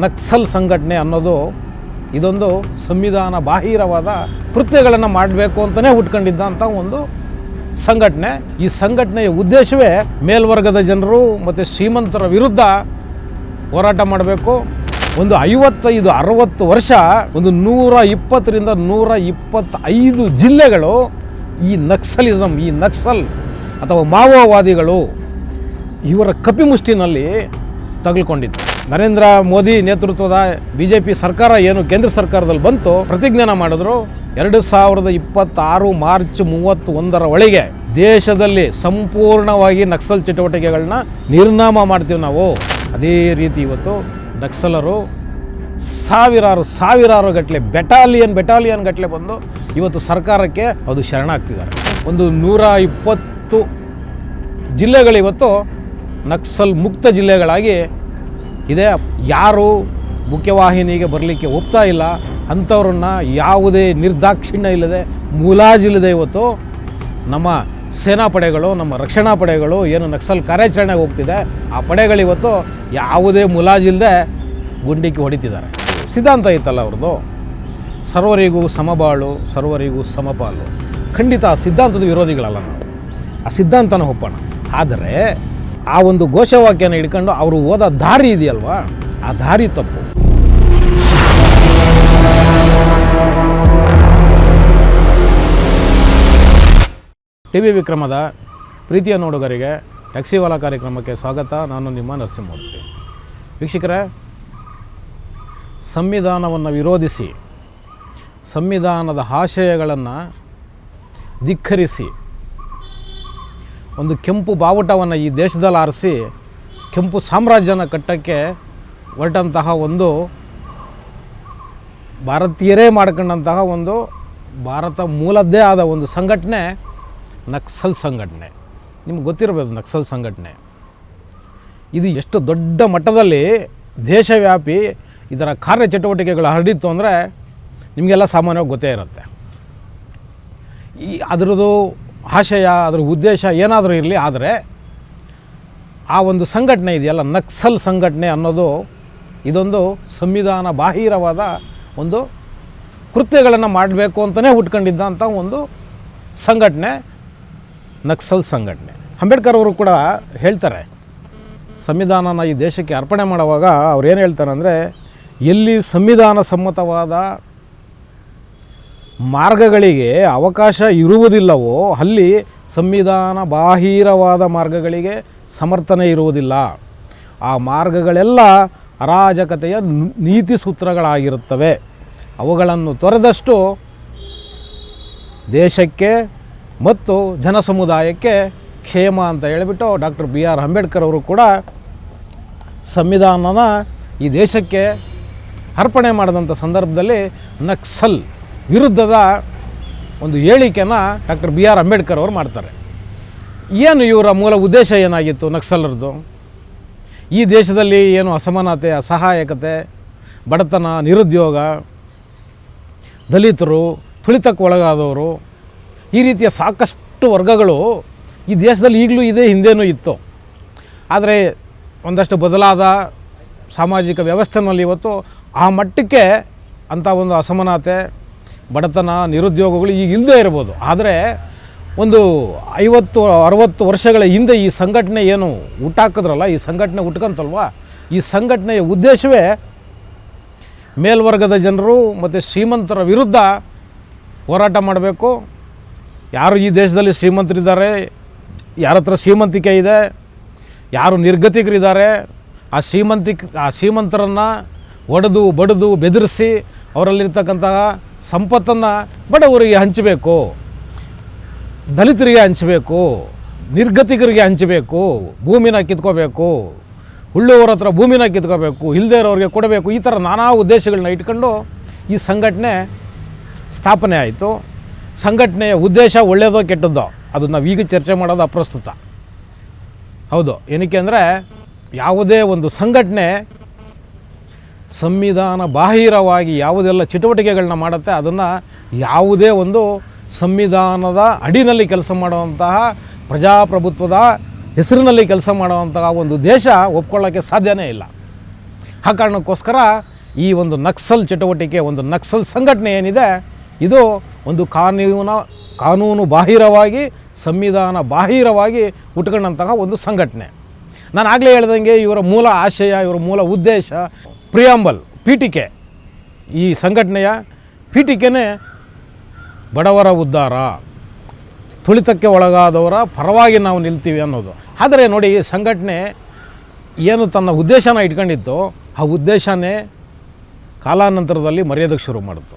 ನಕ್ಸಲ್ ಸಂಘಟನೆ ಅನ್ನೋದು ಇದೊಂದು ಸಂವಿಧಾನ ಬಾಹಿರವಾದ ಕೃತ್ಯಗಳನ್ನು ಮಾಡಬೇಕು ಅಂತಲೇ ಹುಟ್ಕೊಂಡಿದ್ದಂಥ ಒಂದು ಸಂಘಟನೆ. ಈ ಸಂಘಟನೆಯ ಉದ್ದೇಶವೇ ಮೇಲ್ವರ್ಗದ ಜನರು ಮತ್ತು ಶ್ರೀಮಂತರ ವಿರುದ್ಧ ಹೋರಾಟ ಮಾಡಬೇಕು. ಒಂದು 55-60 ವರ್ಷ ಒಂದು 120ರಿಂದ 125 ಜಿಲ್ಲೆಗಳು ಈ ನಕ್ಸಲಿಸಮ್, ಈ ನಕ್ಸಲ್ ಅಥವಾ ಮಾವೋವಾದಿಗಳು ಇವರ ಕಪಿಮುಷ್ಟಿನಲ್ಲಿ ತಗಲ್ಕೊಂಡಿತ್ತು. ನರೇಂದ್ರ ಮೋದಿ ನೇತೃತ್ವದ BJP ಸರ್ಕಾರ ಏನು ಕೇಂದ್ರ ಸರ್ಕಾರದಲ್ಲಿ ಬಂತು, ಪ್ರತಿಜ್ಞಾನ ಮಾಡಿದ್ರು 2026 ಮಾರ್ಚ್ 31ರ ಒಳಗೆ ದೇಶದಲ್ಲಿ ಸಂಪೂರ್ಣವಾಗಿ ನಕ್ಸಲ್ ಚಟುವಟಿಕೆಗಳನ್ನ ನಿರ್ನಾಮ ಮಾಡ್ತೀವಿ ನಾವು. ಅದೇ ರೀತಿ ಇವತ್ತು ನಕ್ಸಲರು ಸಾವಿರಾರು ಗಟ್ಟಲೆ ಬೆಟಾಲಿಯನ್ ಗಟ್ಟಲೆ ಬಂದು ಇವತ್ತು ಸರ್ಕಾರಕ್ಕೆ ಅದು ಶರಣಾಗ್ತಿದ್ದಾರೆ. ಒಂದು 120 ಜಿಲ್ಲೆಗಳಿವತ್ತು ನಕ್ಸಲ್ ಮುಕ್ತ ಜಿಲ್ಲೆಗಳಾಗಿ ಇದೆ. ಯಾರು ಮುಖ್ಯವಾಹಿನಿಗೆ ಬರಲಿಕ್ಕೆ ಒಪ್ತಾ ಇಲ್ಲ ಅಂಥವ್ರನ್ನ ಯಾವುದೇ ನಿರ್ದಾಕ್ಷಿಣ್ಯ ಇಲ್ಲದೆ, ಮುಲಾಜಿಲ್ಲದೆ ಇವತ್ತು ನಮ್ಮ ಸೇನಾ ಪಡೆಗಳು, ನಮ್ಮ ರಕ್ಷಣಾ ಪಡೆಗಳು ಏನು ನಕ್ಸಲ್ ಕಾರ್ಯಾಚರಣೆಗೆ ಹೋಗ್ತಿದೆ, ಆ ಪಡೆಗಳಿವತ್ತು ಯಾವುದೇ ಮುಲಾಜಿಲ್ಲದೆ ಗುಂಡಿಕ್ಕಿ ಹೊಡಿತಿದ್ದಾರೆ. ಸಿದ್ಧಾಂತ ಇತ್ತಲ್ಲ ಅವ್ರದ್ದು, ಸರ್ವರಿಗೂ ಸಮಬಾಳು, ಸರ್ವರಿಗೂ ಸಮಪಾಲು. ಖಂಡಿತ ಆ ಸಿದ್ಧಾಂತದ ವಿರೋಧಿಗಳಲ್ಲ ನಾವು, ಆ ಸಿದ್ಧಾಂತನ ಒಪ್ಪೋಣ. ಆದರೆ ಆ ಒಂದು ಘೋಷವಾಕ್ಯನ ಹಿಡ್ಕೊಂಡು ಅವರು ಹೋದ ದಾರಿ ಇದೆಯಲ್ವಾ, ಆ ದಾರಿ ತಪ್ಪು. TV ವಿಕ್ರಮದ ಪ್ರೀತಿಯ ನೋಡುಗರಿಗೆ ಟ್ಯಾಕ್ಸಿವಾಲಾ ಕಾರ್ಯಕ್ರಮಕ್ಕೆ ಸ್ವಾಗತ. ನಾನು ನಿಮ್ಮ ನರಸಿಂಹಮೂರ್ತಿ. ವೀಕ್ಷಕರೇ, ಸಂವಿಧಾನವನ್ನು ವಿರೋಧಿಸಿ, ಸಂವಿಧಾನದ ಆಶಯಗಳನ್ನು ಧಿಕ್ಕರಿಸಿ, ಒಂದು ಕೆಂಪು ಬಾವುಟವನ್ನು ಈ ದೇಶದಲ್ಲಿ ಆರಿಸಿ ಕೆಂಪು ಸಾಮ್ರಾಜ್ಯನ ಕಟ್ಟಕ್ಕೆ ಹೊರಟಂತಹ ಒಂದು ಭಾರತೀಯರೇ ಮಾಡ್ಕೊಂಡಂತಹ ಒಂದು ಭಾರತ ಮೂಲದ್ದೇ ಆದ ಒಂದು ಸಂಘಟನೆ ನಕ್ಸಲ್ ಸಂಘಟನೆ. ನಿಮ್ಗೆ ಗೊತ್ತಿರಬೇಕು ನಕ್ಸಲ್ ಸಂಘಟನೆ ಇದು ಎಷ್ಟು ದೊಡ್ಡ ಮಟ್ಟದಲ್ಲಿ ದೇಶವ್ಯಾಪಿ ಇದರ ಕಾರ್ಯಚಟುವಟಿಕೆಗಳು ಹರಡಿತ್ತು ಅಂದರೆ ನಿಮಗೆಲ್ಲ ಸಾಮಾನ್ಯವಾಗಿ ಗೊತ್ತೇ ಇರುತ್ತೆ. ಅದರದ್ದು ಆಶಯ, ಅದರ ಉದ್ದೇಶ ಏನಾದರೂ ಇರಲಿ, ಆದರೆ ಆ ಒಂದು ಸಂಘಟನೆ ಇದೆಯಲ್ಲ, ನಕ್ಸಲ್ ಸಂಘಟನೆ ಅನ್ನೋದು ಇದೊಂದು ಸಂವಿಧಾನ ಬಾಹಿರವಾದ ಒಂದು ಕೃತ್ಯಗಳನ್ನು ಮಾಡಬೇಕು ಅಂತಲೇ ಹುಟ್ಕೊಂಡಿದ್ದಂಥ ಒಂದು ಸಂಘಟನೆ ನಕ್ಸಲ್ ಸಂಘಟನೆ. ಅಂಬೇಡ್ಕರ್ ಅವರು ಕೂಡ ಹೇಳ್ತಾರೆ, ಸಂವಿಧಾನನ ಈ ದೇಶಕ್ಕೆ ಅರ್ಪಣೆ ಮಾಡುವಾಗ ಅವ್ರು ಏನು ಹೇಳ್ತಾರೆ ಅಂದರೆ, ಎಲ್ಲಿ ಸಂವಿಧಾನ ಸಮ್ಮತವಾದ ಮಾರ್ಗಗಳಿಗೆ ಅವಕಾಶ ಇರುವುದಿಲ್ಲವೋ ಅಲ್ಲಿ ಸಂವಿಧಾನ ಬಾಹಿರವಾದ ಮಾರ್ಗಗಳಿಗೆ ಸಮರ್ಥನೆ ಇರುವುದಿಲ್ಲ. ಆ ಮಾರ್ಗಗಳೆಲ್ಲ ಅರಾಜಕತೆಯ ನೀತಿ ಸೂತ್ರಗಳಾಗಿರುತ್ತವೆ. ಅವುಗಳನ್ನು ತೊರೆದಷ್ಟು ದೇಶಕ್ಕೆ ಮತ್ತು ಜನಸಮುದಾಯಕ್ಕೆ ಕ್ಷೇಮ ಅಂತ ಹೇಳಿಬಿಟ್ಟು ಡಾಕ್ಟರ್ BR ಅಂಬೇಡ್ಕರ್ ಅವರು ಕೂಡ ಸಂವಿಧಾನನ ಈ ದೇಶಕ್ಕೆ ಅರ್ಪಣೆ ಮಾಡಿದಂಥ ಸಂದರ್ಭದಲ್ಲಿ ನಕ್ಸಲ್ ವಿರುದ್ಧದ ಒಂದು ಹೇಳಿಕೆನ ಡಾಕ್ಟರ್ BR ಅಂಬೇಡ್ಕರ್ ಅವರು ಮಾಡ್ತಾರೆ. ಏನು ಇವರ ಮೂಲ ಉದ್ದೇಶ ಏನಾಗಿತ್ತು ನಕ್ಸಲರದ್ದು? ಈ ದೇಶದಲ್ಲಿ ಏನು ಅಸಮಾನತೆ, ಅಸಹಾಯಕತೆ, ಬಡತನ, ನಿರುದ್ಯೋಗ, ದಲಿತರು, ತುಳಿತಕ್ಕೆ ಒಳಗಾದವರು, ಈ ರೀತಿಯ ಸಾಕಷ್ಟು ವರ್ಗಗಳು ಈ ದೇಶದಲ್ಲಿ ಈಗಲೂ ಇದೆ, ಹಿಂದೆನೂ ಇತ್ತು. ಆದರೆ ಒಂದಷ್ಟು ಬದಲಾದ ಸಾಮಾಜಿಕ ವ್ಯವಸ್ಥೆಯಲ್ಲಿ ಇವತ್ತು ಆ ಮಟ್ಟಕ್ಕೆ ಅಂಥ ಒಂದು ಅಸಮಾನತೆ, ಬಡತನ, ನಿರುದ್ಯೋಗಗಳು ಈಗ ಇಲ್ಲದೇ ಇರ್ಬೋದು. ಆದರೆ ಒಂದು 50-60 ವರ್ಷಗಳ ಹಿಂದೆ ಈ ಸಂಘಟನೆ ಏನು ಹುಟ್ಟಾಕಿದ್ರಲ್ಲ, ಈ ಸಂಘಟನೆ ಹುಟ್ಕಂತಲ್ವ, ಈ ಸಂಘಟನೆಯ ಉದ್ದೇಶವೇ ಮೇಲ್ವರ್ಗದ ಜನರು ಮತ್ತು ಶ್ರೀಮಂತರ ವಿರುದ್ಧ ಹೋರಾಟ ಮಾಡಬೇಕು. ಯಾರು ಈ ದೇಶದಲ್ಲಿ ಶ್ರೀಮಂತರಿದ್ದಾರೆ, ಯಾರ ಹತ್ರ ಶ್ರೀಮಂತಿಕೆ ಇದೆ, ಯಾರು ನಿರ್ಗತಿಕರಿದ್ದಾರೆ, ಆ ಶ್ರೀಮಂತರನ್ನು ಒಡೆದು ಬಡಿದು ಬೆದರಿಸಿ ಅವರಲ್ಲಿರ್ತಕ್ಕಂತಹ ಸಂಪತ್ತನ್ನು ಬಡವರಿಗೆ ಹಂಚಬೇಕು, ದಲಿತರಿಗೆ ಹಂಚಬೇಕು, ನಿರ್ಗತಿಕರಿಗೆ ಹಂಚಬೇಕು, ಭೂಮಿನ ಕಿತ್ಕೋಬೇಕು, ಉಳ್ಳೋರ ಹತ್ರ ಭೂಮಿನ ಕಿತ್ಕೋಬೇಕು, ಇಲ್ಲದೇ ಇರೋರಿಗೆ ಕೊಡಬೇಕು. ಈ ಥರ ನಾನಾ ಉದ್ದೇಶಗಳನ್ನ ಇಟ್ಕೊಂಡು ಈ ಸಂಘಟನೆ ಸ್ಥಾಪನೆ ಆಯಿತು. ಸಂಘಟನೆಯ ಉದ್ದೇಶ ಒಳ್ಳೆಯದೋ ಕೆಟ್ಟದ್ದೋ ಅದು ನಾವು ಈಗ ಚರ್ಚೆ ಮಾಡೋದು ಅಪ್ರಸ್ತುತ. ಹೌದು, ಏನಕ್ಕೆ ಅಂದರೆ ಯಾವುದೇ ಒಂದು ಸಂಘಟನೆ ಸಂವಿಧಾನ ಬಾಹಿರವಾಗಿ ಯಾವುದೆಲ್ಲ ಚಟುವಟಿಕೆಗಳನ್ನ ಮಾಡುತ್ತೆ ಅದನ್ನು ಯಾವುದೇ ಒಂದು ಸಂವಿಧಾನದ ಅಡಿನಲ್ಲಿ ಕೆಲಸ ಮಾಡುವಂತಹ ಪ್ರಜಾಪ್ರಭುತ್ವದ ಹೆಸರಿನಲ್ಲಿ ಕೆಲಸ ಮಾಡುವಂತಹ ಒಂದು ದೇಶ ಒಪ್ಕೊಳ್ಳೋಕ್ಕೆ ಸಾಧ್ಯನೇ ಇಲ್ಲ. ಆ ಕಾರಣಕ್ಕೋಸ್ಕರ ಈ ಒಂದು ನಕ್ಸಲ್ ಚಟುವಟಿಕೆ, ಒಂದು ನಕ್ಸಲ್ ಸಂಘಟನೆ ಏನಿದೆ, ಇದು ಒಂದು ಕಾನೂನು ಬಾಹಿರವಾಗಿ, ಸಂವಿಧಾನ ಬಾಹಿರವಾಗಿ ಹುಟ್ಕೊಂಡಂತಹ ಒಂದು ಸಂಘಟನೆ. ನಾನು ಆಗಲೇ ಹೇಳ್ದಂಗೆ ಇವರ ಮೂಲ ಆಶಯ, ಇವರ ಮೂಲ ಉದ್ದೇಶ, ಪ್ರಿಯಾಂಬಲ್, ಪೀಠಿಕೆ, ಈ ಸಂಘಟನೆಯ ಪೀಠಿಕೆನೇ ಬಡವರ ಉದ್ಧಾರ, ತುಳಿತಕ್ಕೆ ಒಳಗಾದವರ ಪರವಾಗಿ ನಾವು ನಿಲ್ತೀವಿ ಅನ್ನೋದು. ಆದರೆ ನೋಡಿ, ಈ ಸಂಘಟನೆ ಏನು ತನ್ನ ಉದ್ದೇಶನ ಇಟ್ಕೊಂಡಿತ್ತು, ಆ ಉದ್ದೇಶನೇ ಕಾಲಾನಂತರದಲ್ಲಿ ಮರೆಯೋದಕ್ಕೆ ಶುರು ಮಾಡಿತ್ತು.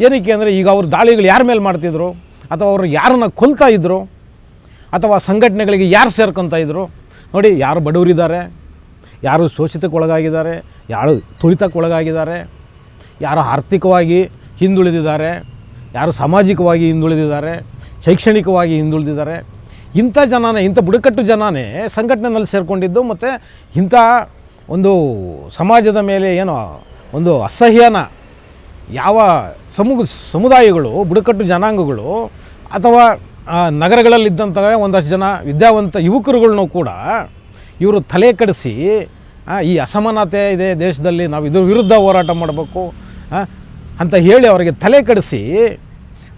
ಏನಕ್ಕೆ ಅಂದರೆ, ಈಗ ಅವ್ರ ದಾಳಿಗಳು ಯಾರ ಮೇಲೆ ಮಾಡ್ತಿದ್ರು, ಅಥವಾ ಅವರು ಯಾರನ್ನ ಕೊಲ್ತಾ ಇದ್ದರು, ಅಥವಾ ಸಂಘಟನೆಗಳಿಗೆ ಯಾರು ಸೇರ್ಕೊತಾ ಇದ್ದರು ನೋಡಿ. ಯಾರು ಬಡವರಿದ್ದಾರೆ, ಯಾರು ಶೋಷಿತಕ್ಕೆ ಒಳಗಾಗಿದ್ದಾರೆ, ಯಾರು ತುಳಿತಕ್ಕೆ ಒಳಗಾಗಿದ್ದಾರೆ, ಯಾರು ಆರ್ಥಿಕವಾಗಿ ಹಿಂದುಳಿದಿದ್ದಾರೆ, ಯಾರು ಸಾಮಾಜಿಕವಾಗಿ ಹಿಂದುಳಿದಿದ್ದಾರೆ, ಶೈಕ್ಷಣಿಕವಾಗಿ ಹಿಂದುಳಿದಿದ್ದಾರೆ, ಇಂಥ ಜನನೇ, ಇಂಥ ಬುಡಕಟ್ಟು ಜನನೇ ಸಂಘಟನೆಯಲ್ಲಿ ಸೇರಿಕೊಂಡಿದ್ದು. ಮತ್ತು ಇಂಥ ಒಂದು ಸಮಾಜದ ಮೇಲೆ ಏನೋ ಒಂದು ಅಸಹ್ಯನ ಯಾವ ಸಮುದಾಯಗಳು, ಬುಡಕಟ್ಟು ಜನಾಂಗಗಳು ಅಥವಾ ನಗರಗಳಲ್ಲಿದ್ದಂಥ ಒಂದಷ್ಟು ಜನ ವಿದ್ಯಾವಂತ ಯುವಕರುಗಳನ್ನೂ ಕೂಡ ಇವರು ತಲೆ ಕೆಡಿಸಿ, ಈ ಅಸಮಾನತೆ ಇದೆ ದೇಶದಲ್ಲಿ, ನಾವು ಇದ್ರ ವಿರುದ್ಧ ಹೋರಾಟ ಮಾಡಬೇಕು ಅಂತ ಹೇಳಿ ಅವರಿಗೆ ತಲೆ ಕೆಡಿಸಿ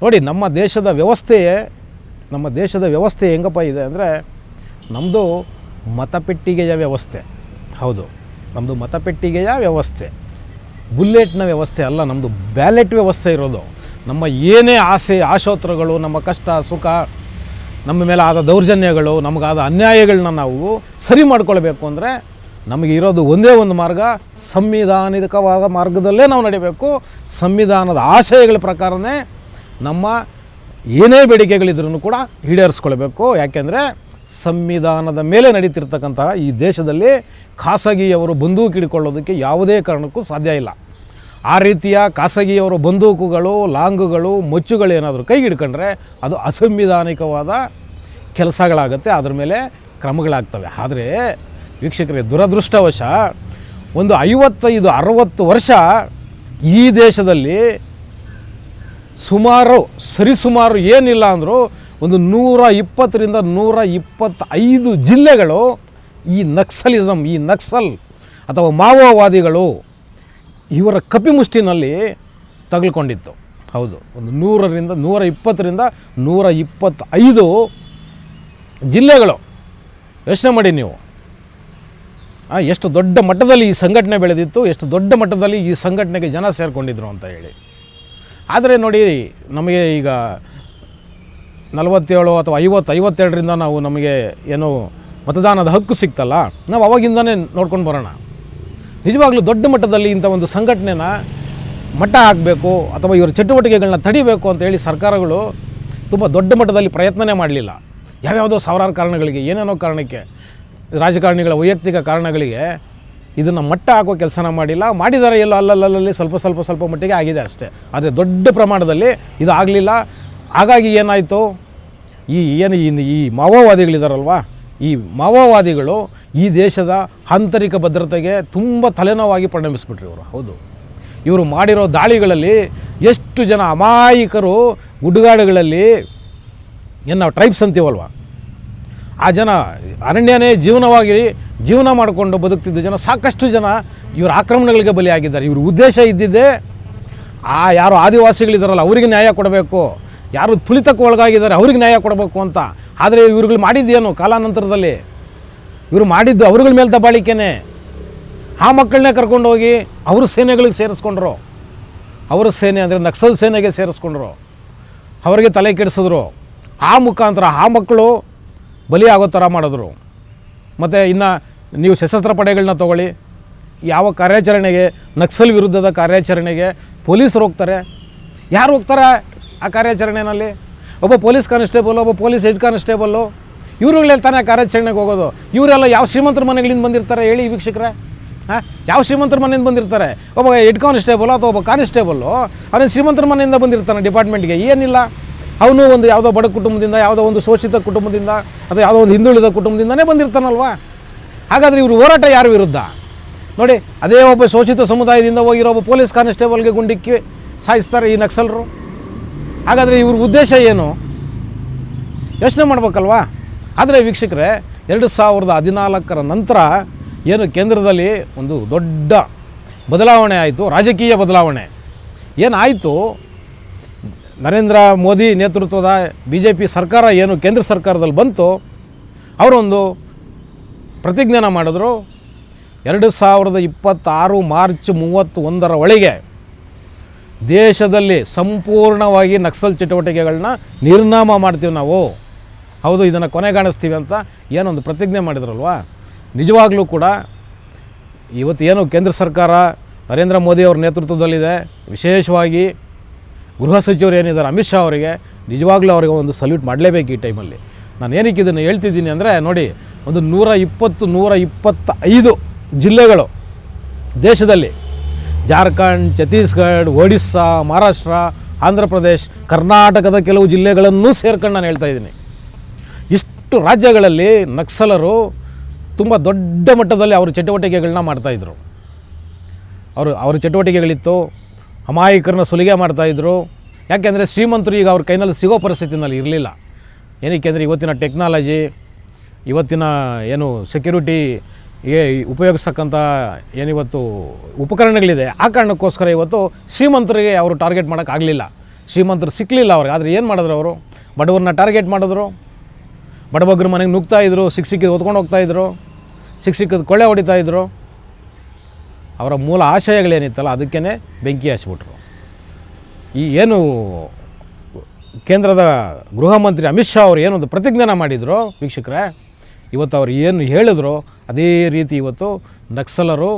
ನೋಡಿ. ನಮ್ಮ ದೇಶದ ವ್ಯವಸ್ಥೆ ಹೆಂಗಪ್ಪ ಇದೆ ಅಂದರೆ, ನಮ್ಮದು ಮತಪೆಟ್ಟಿಗೆಯ ವ್ಯವಸ್ಥೆ. ಹೌದು, ನಮ್ಮದು ಮತಪೆಟ್ಟಿಗೆಯ ವ್ಯವಸ್ಥೆ, ಬುಲ್ಲೆಟ್ನ ವ್ಯವಸ್ಥೆ ಅಲ್ಲ, ನಮ್ಮದು ಬ್ಯಾಲೆಟ್ ವ್ಯವಸ್ಥೆ ಇರೋದು. ನಮ್ಮ ಏನೇ ಆಶೋತ್ತರಗಳು, ನಮ್ಮ ಕಷ್ಟ ಸುಖ, ನಮ್ಮ ಮೇಲೆ ಆದ ದೌರ್ಜನ್ಯಗಳು, ನಮಗಾದ ಅನ್ಯಾಯಗಳನ್ನ ನಾವು ಸರಿ ಮಾಡ್ಕೊಳ್ಬೇಕು ಅಂದರೆ ನಮಗೆ ಇರೋದು ಒಂದೇ ಒಂದು ಮಾರ್ಗ, ಸಂವಿಧಾನಿಕವಾದ ಮಾರ್ಗದಲ್ಲೇ ನಾವು ನಡಿಬೇಕು. ಸಂವಿಧಾನದ ಆಶಯಗಳ ಪ್ರಕಾರನೇ ನಮ್ಮ ಏನೇ ಬೇಡಿಕೆಗಳಿದ್ರೂ ಕೂಡ ಈಡೇರಿಸ್ಕೊಳ್ಬೇಕು. ಯಾಕೆಂದರೆ ಸಂವಿಧಾನದ ಮೇಲೆ ನಡೀತಿರ್ತಕ್ಕಂತಹ ಈ ದೇಶದಲ್ಲಿ ಖಾಸಗಿಯವರು ಬಂದೂಕು ಹಿಡ್ಕೊಳ್ಳೋದಕ್ಕೆ ಯಾವುದೇ ಕಾರಣಕ್ಕೂ ಸಾಧ್ಯ ಇಲ್ಲ. ಆ ರೀತಿಯ ಖಾಸಗಿಯವರು ಬಂದೂಕುಗಳು, ಲಾಂಗುಗಳು, ಮೊಚ್ಚುಗಳು ಏನಾದರೂ ಕೈಗೆ ಹಿಡ್ಕೊಂಡ್ರೆ ಅದು ಅಸಂವಿಧಾನಿಕವಾದ ಕೆಲಸಗಳಾಗುತ್ತೆ, ಅದ್ರ ಮೇಲೆ ಕ್ರಮಗಳಾಗ್ತವೆ. ಆದರೆ ವೀಕ್ಷಕರೇ, ದುರದೃಷ್ಟವಶ ಒಂದು 55-60 ವರ್ಷ ಈ ದೇಶದಲ್ಲಿ ಸರಿಸುಮಾರು ಏನಿಲ್ಲ ಅಂದರೂ ಒಂದು 120ರಿಂದ 125 ಜಿಲ್ಲೆಗಳು ಈ ನಕ್ಸಲಿಸಮ್, ಈ ನಕ್ಸಲ್ ಅಥವಾ ಮಾವೋವಾದಿಗಳು ಇವರ ಕಪಿಮುಷ್ಟಿನಲ್ಲಿ ತಗಲ್ಕೊಂಡಿತ್ತು. ಹೌದು, ಒಂದು 100ರಿಂದ 120ರಿಂದ 125 ಜಿಲ್ಲೆಗಳು. ಯೋಚನೆ ಮಾಡಿ ನೀವು, ಎಷ್ಟು ದೊಡ್ಡ ಮಟ್ಟದಲ್ಲಿ ಈ ಸಂಘಟನೆ ಬೆಳೆದಿತ್ತು, ಎಷ್ಟು ದೊಡ್ಡ ಮಟ್ಟದಲ್ಲಿ ಈ ಸಂಘಟನೆಗೆ ಜನ ಸೇರಿಕೊಂಡಿದ್ರು ಅಂತ ಹೇಳಿ. ಆದರೆ ನೋಡಿ, ನಮಗೆ ಈಗ 47 ಅಥವಾ 52ರಿಂದ ನಮಗೆ ಏನು ಮತದಾನದ ಹಕ್ಕು ಸಿಕ್ತಲ್ಲ, ನಾವು ಅವಾಗಿಂದನೇ ನೋಡ್ಕೊಂಡು ಬರೋಣ. ನಿಜವಾಗ್ಲೂ ದೊಡ್ಡ ಮಟ್ಟದಲ್ಲಿ ಇಂಥ ಒಂದು ಸಂಘಟನೆನ ಮಟ್ಟ ಹಾಕಬೇಕು ಅಥವಾ ಇವರ ಚಟುವಟಿಕೆಗಳನ್ನ ತಡಿಬೇಕು ಅಂತೇಳಿ ಸರ್ಕಾರಗಳು ತುಂಬ ದೊಡ್ಡ ಮಟ್ಟದಲ್ಲಿ ಪ್ರಯತ್ನನೇ ಮಾಡಲಿಲ್ಲ. ಯಾವ್ಯಾವುದೋ ಸಾವಿರಾರು ಕಾರಣಗಳಿಗೆ, ಏನೇನೋ ಕಾರಣಕ್ಕೆ, ರಾಜಕಾರಣಿಗಳ ವೈಯಕ್ತಿಕ ಕಾರಣಗಳಿಗೆ ಇದನ್ನು ಮಟ್ಟ ಹಾಕೋ ಕೆಲಸನ ಮಾಡಿಲ್ಲ. ಮಾಡಿದ್ದಾರೆ ಎಲ್ಲೋ ಅಲ್ಲಲ್ಲಿ ಸ್ವಲ್ಪ ಮಟ್ಟಿಗೆ ಆಗಿದೆ ಅಷ್ಟೇ. ಆದರೆ ದೊಡ್ಡ ಪ್ರಮಾಣದಲ್ಲಿ ಇದು ಆಗಲಿಲ್ಲ. ಹಾಗಾಗಿ ಏನಾಯಿತು, ಈ ಮಾವೋವಾದಿಗಳಿದಾರಲ್ವ, ಈ ಮಾವೋವಾದಿಗಳು ಈ ದೇಶದ ಆಂತರಿಕ ಭದ್ರತೆಗೆ ತುಂಬ ತಲೆನೋವಾಗಿ ಪರಿಣಮಿಸ್ಬಿಟ್ರು ಇವರು. ಹೌದು, ಇವರು ಮಾಡಿರೋ ದಾಳಿಗಳಲ್ಲಿ ಎಷ್ಟು ಜನ ಅಮಾಯಕರು ಗುಡ್ಡಗಾಡುಗಳಲ್ಲಿ ಏನು ನಾವು ಟ್ರೈಬ್ಸ್ ಅಂತೀವಲ್ವ, ಆ ಜನ ಅರಣ್ಯನೇ ಜೀವನ ಮಾಡಿಕೊಂಡು ಬದುಕ್ತಿದ್ದ ಜನ, ಸಾಕಷ್ಟು ಜನ ಇವರ ಆಕ್ರಮಣಗಳಿಗೆ ಬಲಿಯಾಗಿದ್ದಾರೆ. ಇವ್ರ ಉದ್ದೇಶ ಇದ್ದಿದ್ದೇ ಯಾರು ಆದಿವಾಸಿಗಳಿದಾರಲ್ಲ ಅವರಿಗೆ ನ್ಯಾಯ ಕೊಡಬೇಕು, ಯಾರು ತುಳಿತಕ್ಕೆ ಒಳಗಾಗಿದ್ದಾರೆ ಅವ್ರಿಗೆ ನ್ಯಾಯ ಕೊಡಬೇಕು ಅಂತ. ಆದರೆ ಇವ್ರುಗಳು ಮಾಡಿದ್ದೇನು, ಕಾಲಾನಂತರದಲ್ಲಿ ಇವರು ಮಾಡಿದ್ದು ಅವ್ರಗಳ ಮೇಲೆ ದಬ್ಬಾಳಿಕೆನೇ. ಆ ಮಕ್ಕಳನ್ನೇ ಕರ್ಕೊಂಡೋಗಿ ಅವ್ರ ಸೇನೆಗಳಿಗೆ ಸೇರಿಸ್ಕೊಂಡ್ರು. ಅವರ ಸೇನೆ ಅಂದರೆ ನಕ್ಸಲ್ ಸೇನೆಗೆ ಸೇರಿಸ್ಕೊಂಡ್ರು, ಅವರಿಗೆ ತಲೆ ಕೆಡಿಸಿದ್ರು. ಆ ಮುಖಾಂತರ ಆ ಮಕ್ಕಳು ಬಲಿಯಾಗೋ ಥರ ಮಾಡಿದ್ರು. ಮತ್ತು ಇನ್ನು ನೀವು ಸಶಸ್ತ್ರ ಪಡೆಗಳನ್ನ ತೊಗೊಳ್ಳಿ, ಯಾವ ಕಾರ್ಯಾಚರಣೆಗೆ, ನಕ್ಸಲ್ ವಿರುದ್ಧದ ಕಾರ್ಯಾಚರಣೆಗೆ ಪೊಲೀಸರು ಹೋಗ್ತಾರೆ. ಯಾರು ಹೋಗ್ತಾರೆ ಆ ಕಾರ್ಯಾಚರಣೆಯಲ್ಲಿ? ಒಬ್ಬ ಪೊಲೀಸ್ ಕಾನ್ಸ್ಟೇಬಲ್, ಒಬ್ಬ ಪೊಲೀಸ್ ಹೆಡ್ ಕಾನ್ಸ್ಟೇಬಲ್ಲು, ಇವ್ರುಗಳಲ್ಲಿ ತಾನೇ ಕಾರ್ಯಾಚರಣೆಗೆ ಹೋಗೋದು. ಇವರೆಲ್ಲ ಯಾವ ಶ್ರೀಮಂತರ ಮನೆಗಳಿಂದ ಬಂದಿರ್ತಾರೆ ಹೇಳಿ ವೀಕ್ಷಕರೇ? ಯಾವ ಶ್ರೀಮಂತರ ಮನೆಯಿಂದ ಬಂದಿರ್ತಾರೆ? ಒಬ್ಬ ಹೆಡ್ ಕಾನ್ಸ್ಟೇಬಲ್ ಅಥವಾ ಒಬ್ಬ ಕಾನ್ಸ್ಟೇಬಲ್ಲು ಅವನು ಶ್ರೀಮಂತರ ಮನೆಯಿಂದ ಬಂದಿರ್ತಾನೆ ಡಿಪಾರ್ಟ್ಮೆಂಟ್ಗೆ. ಏನಿಲ್ಲ, ಅವನು ಒಂದು ಯಾವುದೋ ಬಡ ಕುಟುಂಬದಿಂದ, ಯಾವುದೋ ಒಂದು ಶೋಷಿತ ಕುಟುಂಬದಿಂದ ಅಥವಾ ಯಾವುದೋ ಒಂದು ಹಿಂದುಳಿದ ಕುಟುಂಬದಿಂದನೇ ಬಂದಿರ್ತಾನಲ್ವ. ಹಾಗಾದರೆ ಇವರು ಹೋರಾಟ ಯಾರ ವಿರುದ್ಧ ನೋಡಿ? ಅದೇ ಒಬ್ಬ ಶೋಷಿತ ಸಮುದಾಯದಿಂದ ಹೋಗಿರೋ ಒಬ್ಬ ಪೊಲೀಸ್ ಕಾನ್ಸ್ಟೇಬಲ್ಗೆ ಗುಂಡಿಕ್ಕಿ ಸಾಯಿಸ್ತಾರೆ ಈ ನಕ್ಸಲರು. ಹಾಗಾದರೆ ಇವ್ರ ಉದ್ದೇಶ ಏನು ಯೋಚನೆ ಮಾಡ್ಬೇಕಲ್ವಾ? ಆದರೆ ವೀಕ್ಷಕರೇ, 2014 ನಂತರ ಏನು ಕೇಂದ್ರದಲ್ಲಿ ಒಂದು ದೊಡ್ಡ ಬದಲಾವಣೆ ಆಯಿತು, ರಾಜಕೀಯ ಬದಲಾವಣೆ ಏನಾಯಿತು. ನರೇಂದ್ರ ಮೋದಿ ನೇತೃತ್ವದ BJP ಸರ್ಕಾರ ಏನು ಕೇಂದ್ರ ಸರ್ಕಾರದಲ್ಲಿ ಬಂತು, ಅವರೊಂದು ಪ್ರತಿಜ್ಞಾನ ಮಾಡಿದ್ರು. 2026 ಮಾರ್ಚ್ 31 ಒಳಗೆ ದೇಶದಲ್ಲಿ ಸಂಪೂರ್ಣವಾಗಿ ನಕ್ಸಲ್ ಚಟುವಟಿಕೆಗಳನ್ನ ನಿರ್ನಾಮ ಮಾಡ್ತೀವಿ ನಾವು. ಹೌದು, ಇದನ್ನು ಕೊನೆಗಾಣಿಸ್ತೀವಿ ಅಂತ ಏನೊಂದು ಪ್ರತಿಜ್ಞೆ ಮಾಡಿದ್ರಲ್ವ. ನಿಜವಾಗ್ಲೂ ಕೂಡ ಇವತ್ತು ಏನು ಕೇಂದ್ರ ಸರ್ಕಾರ ನರೇಂದ್ರ ಮೋದಿ ಅವ್ರ ನೇತೃತ್ವದಲ್ಲಿದೆ, ವಿಶೇಷವಾಗಿ ಗೃಹ ಸಚಿವರು ಏನಿದ್ದಾರೆ ಅಮಿತ್ ಶಾ ಅವರಿಗೆ ನಿಜವಾಗ್ಲೂ ಅವರಿಗೆ ಒಂದು ಸಲ್ಯೂಟ್ ಮಾಡಲೇಬೇಕು ಈ ಟೈಮಲ್ಲಿ. ನಾನು ಏನಕ್ಕೆ ಇದನ್ನು ಹೇಳ್ತಿದ್ದೀನಿ ಅಂದರೆ, ನೋಡಿ, ಒಂದು 125 ಜಿಲ್ಲೆಗಳು ದೇಶದಲ್ಲಿ, ಜಾರ್ಖಂಡ್, ಛತ್ತೀಸ್ಗಢ, ಒಡಿಸ್ಸಾ, ಮಹಾರಾಷ್ಟ್ರ, ಆಂಧ್ರ ಪ್ರದೇಶ್, ಕರ್ನಾಟಕದ ಕೆಲವು ಜಿಲ್ಲೆಗಳನ್ನೂ ಸೇರ್ಕೊಂಡು ನಾನು ಹೇಳ್ತಾ ಇದ್ದೀನಿ. ಇಷ್ಟು ರಾಜ್ಯಗಳಲ್ಲಿ ನಕ್ಸಲರು ತುಂಬ ದೊಡ್ಡ ಮಟ್ಟದಲ್ಲಿ ಅವ್ರ ಚಟುವಟಿಕೆಗಳನ್ನ ಮಾಡ್ತಾಯಿದ್ರು. ಅವ್ರ ಚಟುವಟಿಕೆಗಳಿತ್ತು, ಅಮಾಯಕರನ್ನ ಸುಲಿಗೆ ಮಾಡ್ತಾಯಿದ್ರು. ಯಾಕೆಂದರೆ ಶ್ರೀಮಂತರು ಈಗ ಅವ್ರ ಕೈನಲ್ಲಿ ಸಿಗೋ ಪರಿಸ್ಥಿತಿನಲ್ಲಿ ಇರಲಿಲ್ಲ. ಏನಕ್ಕೆ ಅಂದರೆ ಇವತ್ತಿನ ಟೆಕ್ನಾಲಜಿ, ಇವತ್ತಿನ ಏನು ಸೆಕ್ಯೂರಿಟಿಗೆ ಉಪಯೋಗಿಸ್ತಕ್ಕಂಥ ಏನಿವತ್ತು ಉಪಕರಣಗಳಿದೆ, ಆ ಕಾರಣಕ್ಕೋಸ್ಕರ ಇವತ್ತು ಶ್ರೀಮಂತರಿಗೆ ಅವರು ಟಾರ್ಗೆಟ್ ಮಾಡೋಕ್ಕಾಗಲಿಲ್ಲ. ಶ್ರೀಮಂತರು ಸಿಕ್ಕಲಿಲ್ಲ ಅವ್ರಿಗೆ. ಆದರೆ ಏನು ಮಾಡಿದ್ರು ಅವರು? ಬಡವ್ರನ್ನ ಟಾರ್ಗೆಟ್ ಮಾಡಿದ್ರು. ಬಡಬಗ್ರ ಮನೆಗೆ ನುಗ್ತಾಯಿದ್ರು, ಸಿಕ್ಕಿದ್ದು ಹೊತ್ಕೊಂಡು ಹೋಗ್ತಾಯಿದ್ರು, ಸಿಕ್ಕಿದ್ದು ಕೊಳ್ಳೆ ಹೊಡಿತಾಯಿದ್ರು. ಅವರ ಮೂಲ ಆಶಯಗಳೇನಿತ್ತಲ್ಲ ಅದಕ್ಕೇ ಬೆಂಕಿ ಹಚ್ಬಿಟ್ರು. ಈ ಏನು ಕೇಂದ್ರದ ಗೃಹ ಮಂತ್ರಿ ಅಮಿತ್ ಶಾ ಅವರು ಏನೊಂದು ಪ್ರತಿಜ್ಞಾನ ಮಾಡಿದ್ರು ವೀಕ್ಷಕರೇ, ಇವತ್ತು ಅವ್ರು ಏನು ಹೇಳಿದ್ರು ಅದೇ ರೀತಿ ಇವತ್ತು ನಕ್ಸಲರು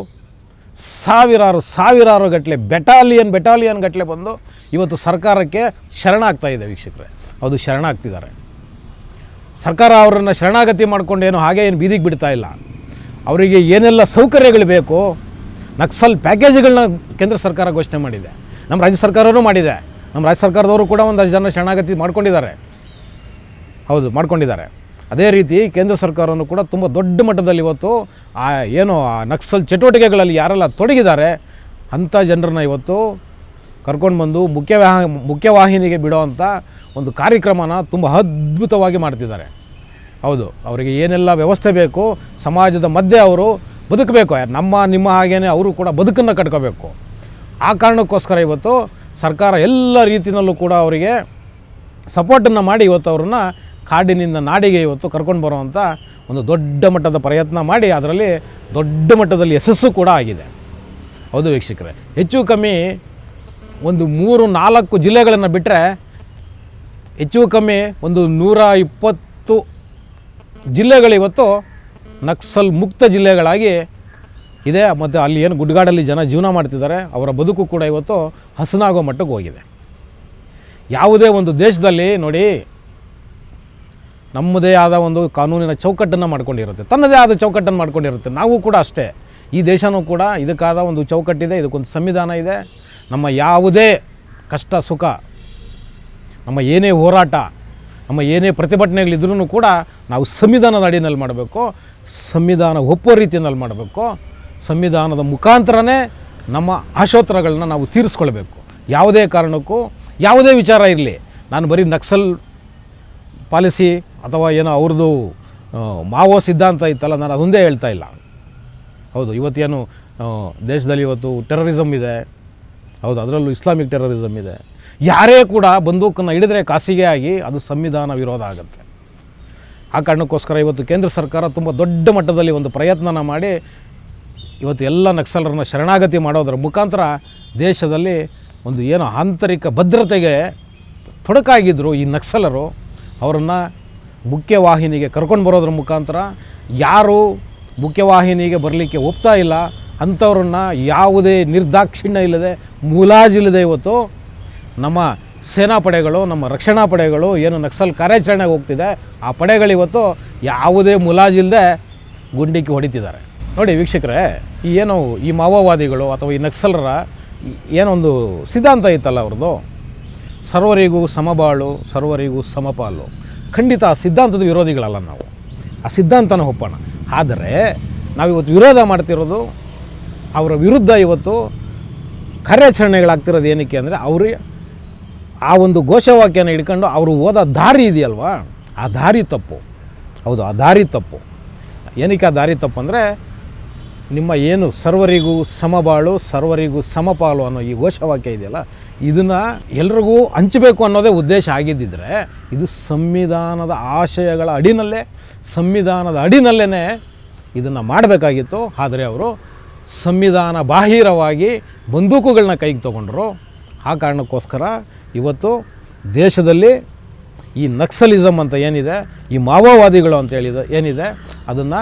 ಸಾವಿರಾರು ಗಟ್ಟಲೆ ಬೆಟಾಲಿಯನ್ ಗಟ್ಟಲೆ ಬಂದು ಇವತ್ತು ಸರ್ಕಾರಕ್ಕೆ ಶರಣಾಗ್ತಾಯಿದೆ ವೀಕ್ಷಕರೇ. ಹೌದು, ಶರಣಾಗ್ತಿದ್ದಾರೆ. ಸರ್ಕಾರ ಅವರನ್ನು ಶರಣಾಗತಿ ಮಾಡ್ಕೊಂಡು ಏನು ಹಾಗೆ ಏನು ಬೀದಿಗೆ ಬಿಡ್ತಾ ಇಲ್ಲ. ಅವರಿಗೆ ಏನೆಲ್ಲ ಸೌಕರ್ಯಗಳು ಬೇಕು, ನಕ್ಸಲ್ ಪ್ಯಾಕೇಜ್ಗಳನ್ನ ಕೇಂದ್ರ ಸರ್ಕಾರ ಘೋಷಣೆ ಮಾಡಿದೆ, ನಮ್ಮ ರಾಜ್ಯ ಸರ್ಕಾರವೂ ಮಾಡಿದೆ. ನಮ್ಮ ರಾಜ್ಯ ಸರ್ಕಾರದವರು ಕೂಡ ಒಂದಷ್ಟು ಜನ ಶರಣಾಗತಿ ಮಾಡ್ಕೊಂಡಿದ್ದಾರೆ. ಹೌದು, ಮಾಡ್ಕೊಂಡಿದ್ದಾರೆ. ಅದೇ ರೀತಿ ಕೇಂದ್ರ ಸರ್ಕಾರವನ್ನು ಕೂಡ ತುಂಬ ದೊಡ್ಡ ಮಟ್ಟದಲ್ಲಿ ಇವತ್ತು ಏನು ನಕ್ಸಲ್ ಚಟುವಟಿಕೆಗಳಲ್ಲಿ ಯಾರೆಲ್ಲ ತೊಡಗಿದ್ದಾರೆ ಅಂಥ ಜನರನ್ನ ಇವತ್ತು ಕರ್ಕೊಂಡು ಬಂದು ಮುಖ್ಯವಾಹಿನಿಗೆ ಬಿಡೋವಂಥ ಒಂದು ಕಾರ್ಯಕ್ರಮನ ತುಂಬ ಅದ್ಭುತವಾಗಿ ಮಾಡ್ತಿದ್ದಾರೆ. ಹೌದು, ಅವರಿಗೆ ಏನೆಲ್ಲ ವ್ಯವಸ್ಥೆ ಬೇಕು, ಸಮಾಜದ ಮಧ್ಯೆ ಅವರು ಬದುಕಬೇಕು, ನಿಮ್ಮ ಹಾಗೇ ಅವರು ಕೂಡ ಬದುಕನ್ನು ಕಟ್ಕೋಬೇಕು. ಆ ಕಾರಣಕ್ಕೋಸ್ಕರ ಇವತ್ತು ಸರ್ಕಾರ ಎಲ್ಲ ರೀತಿಯಲ್ಲೂ ಕೂಡ ಅವರಿಗೆ ಸಪೋರ್ಟನ್ನು ಮಾಡಿ ಇವತ್ತು ಅವ್ರನ್ನ ಕಾಡಿನಿಂದ ನಾಡಿಗೆ ಇವತ್ತು ಕರ್ಕೊಂಡು ಬರುವಂಥ ಒಂದು ದೊಡ್ಡ ಮಟ್ಟದ ಪ್ರಯತ್ನ ಮಾಡಿ ಅದರಲ್ಲಿ ದೊಡ್ಡ ಮಟ್ಟದಲ್ಲಿ ಯಶಸ್ಸು ಕೂಡ ಆಗಿದೆ. ಹೌದು ವೀಕ್ಷಕರೇ, ಹೆಚ್ಚು ಕಮ್ಮಿ ಒಂದು 3-4 ಜಿಲ್ಲೆಗಳನ್ನು ಬಿಟ್ಟರೆ ಹೆಚ್ಚು ಕಮ್ಮಿ ಒಂದು 120 ಜಿಲ್ಲೆಗಳಿವತ್ತು ನಕ್ಸಲ್ ಮುಕ್ತ ಜಿಲ್ಲೆಗಳಾಗಿ ಇದೆ. ಮತ್ತು ಅಲ್ಲಿ ಏನು ಗುಡ್ಗಾಡಲ್ಲಿ ಜನ ಜೀವನ ಮಾಡ್ತಿದ್ದಾರೆ, ಅವರ ಬದುಕು ಕೂಡ ಇವತ್ತು ಹಸನಾಗೋ ಮಟ್ಟಕ್ಕೆ ಹೋಗಿದೆ. ಯಾವುದೇ ಒಂದು ದೇಶದಲ್ಲಿ ನೋಡಿ, ನಮ್ಮದೇ ಆದ ಒಂದು ಕಾನೂನಿನ ಚೌಕಟ್ಟನ್ನು ಮಾಡ್ಕೊಂಡಿರುತ್ತೆ, ತನ್ನದೇ ಆದ ಚೌಕಟ್ಟನ್ನು ಮಾಡ್ಕೊಂಡಿರುತ್ತೆ. ನಾವು ಕೂಡ ಅಷ್ಟೇ, ಈ ದೇಶವೂ ಕೂಡ ಇದಕ್ಕಾದ ಒಂದು ಚೌಕಟ್ಟಿದೆ, ಇದಕ್ಕೊಂದು ಸಂವಿಧಾನ ಇದೆ. ನಮ್ಮ ಯಾವುದೇ ಕಷ್ಟ ಸುಖ, ನಮ್ಮ ಏನೇ ಹೋರಾಟ, ನಮ್ಮ ಏನೇ ಪ್ರತಿಭಟನೆಗಳಿದ್ರೂ ಕೂಡ ನಾವು ಸಂವಿಧಾನದ ಅಡಿಯಲ್ಲಿ ಮಾಡಬೇಕು, ಸಂವಿಧಾನ ಒಪ್ಪೋ ರೀತಿಯಲ್ಲಿ ಮಾಡಬೇಕು. ಸಂವಿಧಾನದ ಮುಖಾಂತರನೇ ನಮ್ಮ ಆಶೋತ್ತರಗಳನ್ನ ನಾವು ತೀರಿಸ್ಕೊಳ್ಬೇಕು. ಯಾವುದೇ ಕಾರಣಕ್ಕೂ ಯಾವುದೇ ವಿಚಾರ ಇರಲಿ, ನಾನು ಬರೀ ನಕ್ಸಲ್ ಪಾಲಿಸಿ ಅಥವಾ ಏನೋ ಅವ್ರದ್ದು ಮಾವೋ ಸಿದ್ಧಾಂತ ಇತ್ತಲ್ಲ, ನಾನು ಅದೊಂದೇ ಹೇಳ್ತಾ ಇಲ್ಲ. ಹೌದು, ಇವತ್ತೇನು ದೇಶದಲ್ಲಿ ಇವತ್ತು ಟೆರರಿಸಮ್ ಇದೆ, ಹೌದು, ಅದರಲ್ಲೂ ಇಸ್ಲಾಮಿಕ್ ಟೆರರಿಸಮ್ ಇದೆ. ಯಾರೇ ಕೂಡ ಬಂದೂಕನ್ನು ಹಿಡಿದ್ರೆ ಖಾಸಗಿ ಆಗಿ ಅದು ಸಂವಿಧಾನ ವಿರೋಧ ಆಗುತ್ತೆ. ಆ ಕಾರಣಕ್ಕೋಸ್ಕರ ಇವತ್ತು ಕೇಂದ್ರ ಸರ್ಕಾರ ತುಂಬ ದೊಡ್ಡ ಮಟ್ಟದಲ್ಲಿ ಒಂದು ಪ್ರಯತ್ನನ ಮಾಡಿ ಇವತ್ತು ಎಲ್ಲ ನಕ್ಸಲರನ್ನ ಶರಣಾಗತಿ ಮಾಡೋದರ ಮುಖಾಂತರ ದೇಶದಲ್ಲಿ ಒಂದು ಏನು ಆಂತರಿಕ ಭದ್ರತೆಗೆ ತೊಡಕಾಗಿದ್ದರು ಈ ನಕ್ಸಲರು, ಅವರನ್ನು ಮುಖ್ಯವಾಹಿನಿಗೆ ಕರ್ಕೊಂಡು ಬರೋದ್ರ ಮುಖಾಂತರ ಯಾರು ಮುಖ್ಯವಾಹಿನಿಗೆ ಬರಲಿಕ್ಕೆ ಒಪ್ತಾ ಇಲ್ಲ ಅಂಥವ್ರನ್ನ ಯಾವುದೇ ನಿರ್ದಾಕ್ಷಿಣ್ಯ ಇಲ್ಲದೆ, ಮುಲಾಜಿಲ್ಲದೆ ಇವತ್ತು ನಮ್ಮ ಸೇನಾ ಪಡೆಗಳು, ನಮ್ಮ ರಕ್ಷಣಾ ಪಡೆಗಳು ಏನು ನಕ್ಸಲ್ ಕಾರ್ಯಾಚರಣೆಗೆ ಹೋಗ್ತಿದೆ, ಆ ಪಡೆಗಳಿವತ್ತು ಯಾವುದೇ ಮುಲಾಜಿಲ್ಲದೆ ಗುಂಡಿಕ್ಕಿ ಹೊಡಿತಿದ್ದಾರೆ. ನೋಡಿ ವೀಕ್ಷಕರೇ, ಈ ಮಾವೋವಾದಿಗಳು ಅಥವಾ ಈ ನಕ್ಸಲರ ಏನೊಂದು ಸಿದ್ಧಾಂತ ಇತ್ತಲ್ಲ ಅವ್ರದ್ದು, ಸರ್ವರಿಗೂ ಸಮಬಾಳು, ಸರ್ವರಿಗೂ ಸಮಪಾಲು. ಖಂಡಿತ ಆ ಸಿದ್ಧಾಂತದ ವಿರೋಧಿಗಳಲ್ಲ ನಾವು, ಆ ಸಿದ್ಧಾಂತನ ಒಪ್ಪೋಣ. ಆದರೆ ನಾವಿವತ್ತು ವಿರೋಧ ಮಾಡ್ತಿರೋದು ಅವರ ವಿರುದ್ಧ ಇವತ್ತು ಕಾರ್ಯಾಚರಣೆಗಳಾಗ್ತಿರೋದು ಏನಕ್ಕೆ ಅಂದರೆ, ಅವರು ಆ ಒಂದು ಘೋಷವಾಕ್ಯನ ಹಿಡ್ಕೊಂಡು ಅವರು ಹೋದ ದಾರಿ ಇದೆಯಲ್ವಾ, ಆ ದಾರಿ ತಪ್ಪು. ಹೌದು, ಆ ದಾರಿ ತಪ್ಪು. ಏನಕ್ಕೆ ಆ ದಾರಿ ತಪ್ಪು ಅಂದರೆ, ನಿಮ್ಮ ಏನು ಸರ್ವರಿಗೂ ಸಮಬಾಳು ಸರ್ವರಿಗೂ ಸಮಪಾಲು ಅನ್ನೋ ಈ ಘೋಷವಾಕ್ಯ ಇದೆಯಲ್ಲ, ಇದನ್ನು ಎಲ್ರಿಗೂ ಹಂಚಬೇಕು ಅನ್ನೋದೇ ಉದ್ದೇಶ ಆಗಿದ್ದಿದ್ರೆ ಇದು ಸಂವಿಧಾನದ ಆಶಯಗಳ ಅಡಿನಲ್ಲೇ ಇದನ್ನು ಮಾಡಬೇಕಾಗಿತ್ತು. ಆದರೆ ಅವರು ಸಂವಿಧಾನ ಬಾಹಿರವಾಗಿ ಬಂದೂಕುಗಳನ್ನ ಕೈಗೆ ತೊಗೊಂಡ್ರು. ಆ ಕಾರಣಕ್ಕೋಸ್ಕರ ಇವತ್ತು ದೇಶದಲ್ಲಿ ಈ ನಕ್ಸಲಿಸಮ್ ಅಂತ ಏನಿದೆ, ಈ ಮಾವೋವಾದಿಗಳು ಅಂತ ಏನಿದೆ, ಅದನ್ನು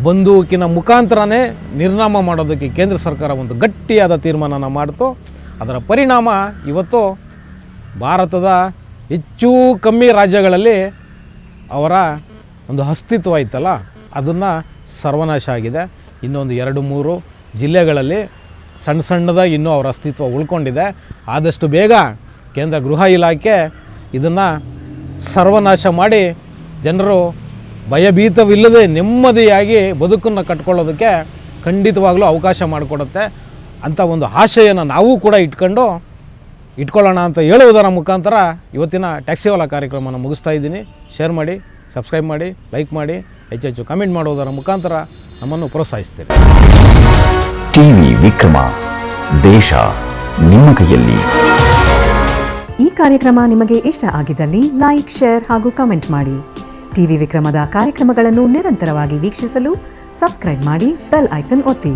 ಬಂದೂಕಿನ ಮುಖಾಂತರನೇ ನಿರ್ನಾಮ ಮಾಡೋದಕ್ಕೆ ಕೇಂದ್ರ ಸರ್ಕಾರ ಒಂದು ಗಟ್ಟಿಯಾದ ತೀರ್ಮಾನನ ಮಾಡ್ತು. ಅದರ ಪರಿಣಾಮ ಇವತ್ತು ಭಾರತದ ಹೆಚ್ಚು ಕಮ್ಮಿ ರಾಜ್ಯಗಳಲ್ಲಿ ಅವರ ಒಂದು ಅಸ್ತಿತ್ವ ಇತ್ತಲ್ಲ, ಅದನ್ನು ಸರ್ವನಾಶ ಆಗಿದೆ. ಇನ್ನೊಂದು 2-3 ಜಿಲ್ಲೆಗಳಲ್ಲಿ ಸಣ್ಣದಾಗಿ ಇನ್ನೂ ಅವರ ಅಸ್ತಿತ್ವ ಉಳ್ಕೊಂಡಿದೆ. ಆದಷ್ಟು ಬೇಗ ಕೇಂದ್ರ ಗೃಹ ಇಲಾಖೆ ಇದನ್ನು ಸರ್ವನಾಶ ಮಾಡಿ ಜನರು ಭಯಭೀತವಿಲ್ಲದೆ ನೆಮ್ಮದಿಯಾಗಿ ಬದುಕನ್ನು ಕಟ್ಕೊಳ್ಳೋದಕ್ಕೆ ಖಂಡಿತವಾಗಲೂ ಅವಕಾಶ ಮಾಡಿಕೊಡುತ್ತೆ ಅಂತ ಒಂದು ಆಶಯನ ನಾವು ಕೂಡ ಇಟ್ಕೊಳ್ಳೋಣ ಅಂತ ಹೇಳುವುದರ ಮುಖಾಂತರ ಇವತ್ತಿನ ಟ್ಯಾಕ್ಸಿವಾಲಾ ಕಾರ್ಯಕ್ರಮನ ಮುಗಿಸ್ತಾ ಇದ್ದೀನಿ. ಶೇರ್ ಮಾಡಿ, ಸಬ್ಸ್ಕ್ರೈಬ್ ಮಾಡಿ, ಲೈಕ್ ಮಾಡಿ, ಹೆಚ್ಚೆಚ್ಚು ಕಮೆಂಟ್ ಮಾಡುವುದರ ಮುಖಾಂತರ ನಮ್ಮನ್ನು ಪ್ರೋತ್ಸಾಹಿಸ್ತೀರಿ. ಟಿವಿ ವಿಕ್ರಮ, ದೇಶ ನಿಮ್ಮ ಕೈಯಲ್ಲಿ. ಈ ಕಾರ್ಯಕ್ರಮ ನಿಮಗೆ ಇಷ್ಟ ಆಗಿದ್ದಲ್ಲಿ ಲೈಕ್, ಶೇರ್ ಹಾಗೂ ಕಮೆಂಟ್ ಮಾಡಿ. ಟಿವಿ ವಿಕ್ರಮದ ಕಾರ್ಯಕ್ರಮಗಳನ್ನು ನಿರಂತರವಾಗಿ ವೀಕ್ಷಿಸಲು ಸಬ್ಸ್ಕ್ರೈಬ್ ಮಾಡಿ, ಬೆಲ್ ಐಕನ್ ಒತ್ತಿ.